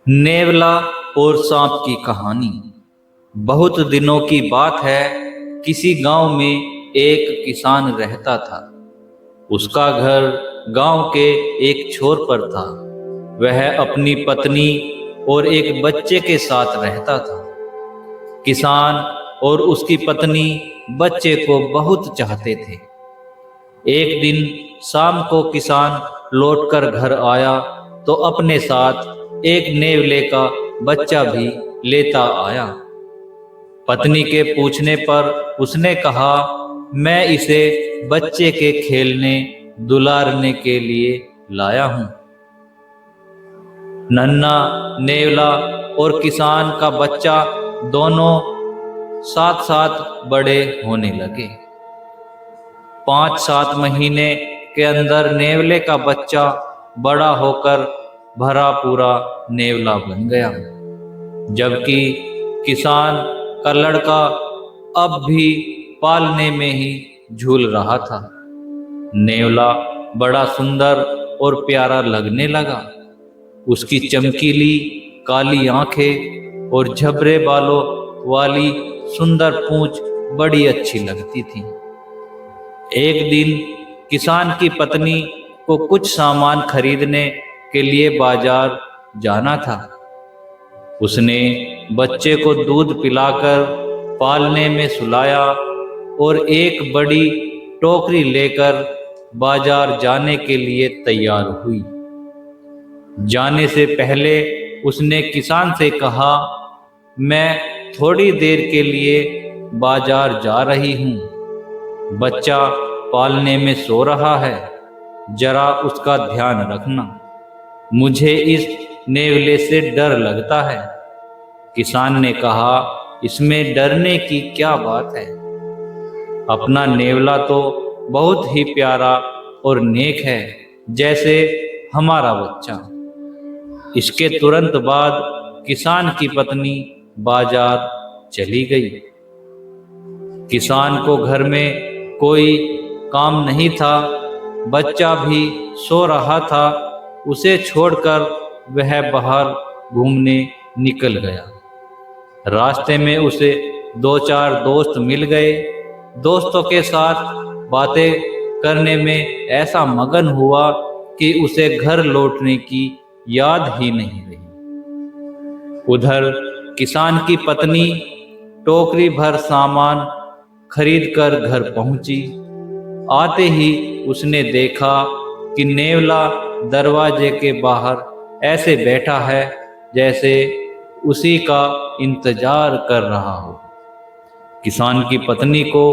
नेवला और सांप की कहानी। बहुत दिनों की बात है। किसी गांव में एक किसान रहता था। उसका घर गांव के एक छोर पर था। वह अपनी पत्नी और एक बच्चे के साथ रहता था। किसान और उसकी पत्नी बच्चे को बहुत चाहते थे। एक दिन शाम को किसान लौटकर घर आया तो अपने साथ एक नेवले का बच्चा भी लेता आया। पत्नी के पूछने पर उसने कहा, मैं इसे बच्चे के खेलने दुलारने के लिए लाया हूँ। नन्हा नेवला और किसान का बच्चा दोनों साथ साथ बड़े होने लगे। 5-7 महीने के अंदर नेवले का बच्चा बड़ा होकर भरा पूरा नेवला बन गया, जबकि किसान का लड़का अब भी पालने में ही झूल रहा था। नेवला बड़ा सुंदर और प्यारा लगने लगा। उसकी चमकीली काली आंखें और झबरे बालों वाली सुंदर पूंछ बड़ी अच्छी लगती थी। एक दिन किसान की पत्नी को कुछ सामान खरीदने के लिए बाजार जाना था। उसने बच्चे को दूध पिलाकर पालने में सुलाया और एक बड़ी टोकरी लेकर बाजार जाने के लिए तैयार हुई। जाने से पहले उसने किसान से कहा, मैं थोड़ी देर के लिए बाजार जा रही हूँ। बच्चा पालने में सो रहा है, जरा उसका ध्यान रखना। मुझे इस नेवले से डर लगता है। किसान ने कहा, इसमें डरने की क्या बात है? अपना नेवला तो बहुत ही प्यारा और नेक है, जैसे हमारा बच्चा। इसके तुरंत बाद किसान की पत्नी बाजार चली गई। किसान को घर में कोई काम नहीं था। बच्चा भी सो रहा था। उसे छोड़कर वह बाहर घूमने निकल गया। रास्ते में उसे 2-4 दोस्त मिल गए। दोस्तों के साथ बातें करने में ऐसा मगन हुआ कि उसे घर लौटने की याद ही नहीं रही। उधर किसान की पत्नी टोकरी भर सामान खरीदकर घर पहुंची। आते ही उसने देखा कि नेवला दरवाजे के बाहर ऐसे बैठा है जैसे उसी का इंतजार कर रहा हो। किसान की पत्नी को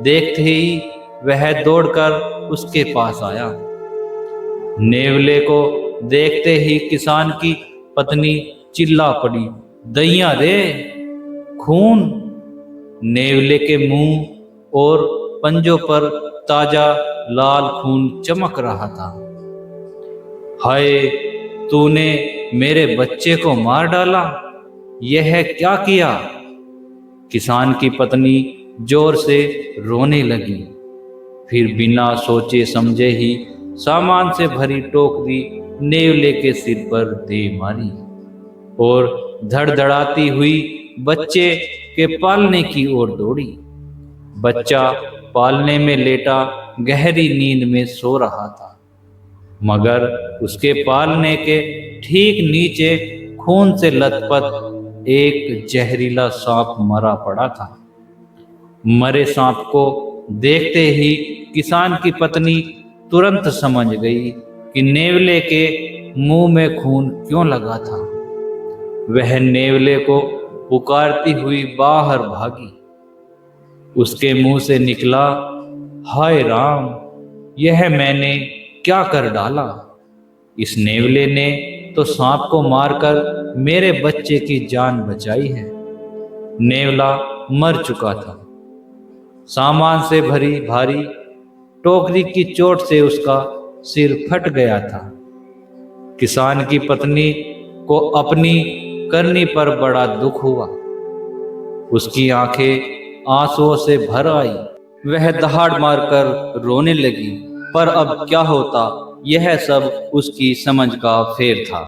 देखते ही वह दौड़कर उसके पास आया। नेवले को देखते ही किसान की पत्नी चिल्ला पड़ी, दैया रे, खून! नेवले के मुंह और पंजों पर ताजा लाल खून चमक रहा था। हाय, तूने मेरे बच्चे को मार डाला, यह क्या किया? किसान की पत्नी जोर से रोने लगी। फिर बिना सोचे समझे ही सामान से भरी टोकरी नेवले के सिर पर दे मारी और धड़धड़ाती हुई बच्चे के पालने की ओर दौड़ी। बच्चा पालने में लेटा गहरी नींद में सो रहा था, मगर उसके पालने के ठीक नीचे खून से लथपथ एक जहरीला सांप मरा पड़ा था। मरे सांप को देखते ही किसान की पत्नी तुरंत समझ गई कि नेवले के मुंह में खून क्यों लगा था। वह नेवले को पुकारती हुई बाहर भागी। उसके मुंह से निकला, हाय राम, यह मैंने क्या कर डाला? इस नेवले ने तो सांप को मारकर मेरे बच्चे की जान बचाई है। नेवला मर चुका था। सामान से भरी भारी टोकरी की चोट से उसका सिर फट गया था। किसान की पत्नी को अपनी करनी पर बड़ा दुख हुआ। उसकी आंखें आंसुओं से भर आई। वह दहाड़ मारकर रोने लगी, पर अब क्या होता, यह सब उसकी समझ का फेर था।